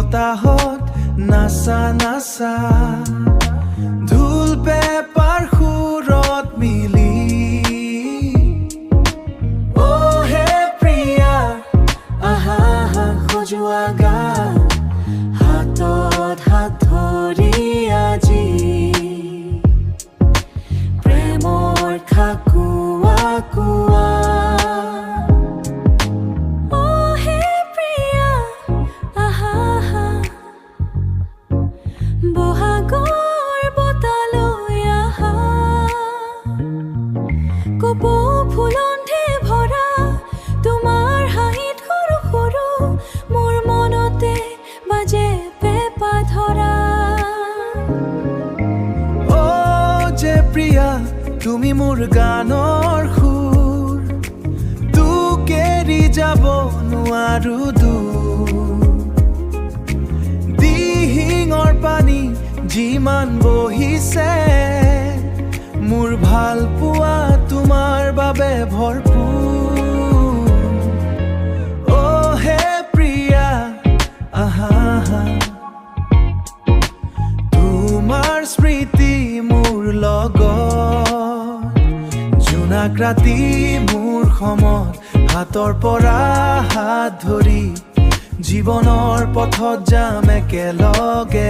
বতাহত নাচা নাচা ঢোল পেপাৰ সুৰত মিলি অ' হে প্ৰিয়া আহা আহা সজোৱা গান হাতত হাত ধৰি আজি প্ৰেমৰ খাকুৱা কোৱা বহাগৰ বতালৈ আহা কপৌ ফুলন্ধে ভৰা তোমাৰ হাঁহিত সৰু সৰু মোৰ মনতে বাজে পেঁপা ধৰা অ' যে প্ৰিয়া তুমি মোৰ গানৰ সুৰ তোক এৰি যাব নোৱাৰো দূৰ দিহিঙৰ পানী যিমান বহিছে মোৰ ভাল পোৱা তোমাৰ বাবে ভৰপূৰ অ' হে প্ৰিয়া আহা আহা তোমাৰ স্মৃতি মোৰ লগত জোনাক ৰাতি মোৰ সমত হাতৰ পৰা হাত ধৰি জীৱনৰ পথত যাম একেলগে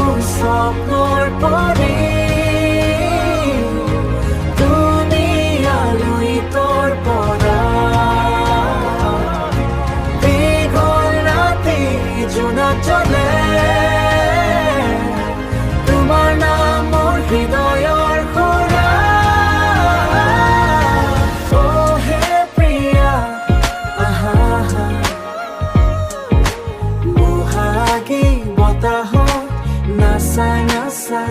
মোৰ স্বপ্নৰ পৰী তুমি আলোহিতৰ পৰা দীঘল ৰাতি জোনাক জ্বলে তোমাৰ নাম মোৰ হৃদয়ৰ খুৰা বতাহত নাচা নাচা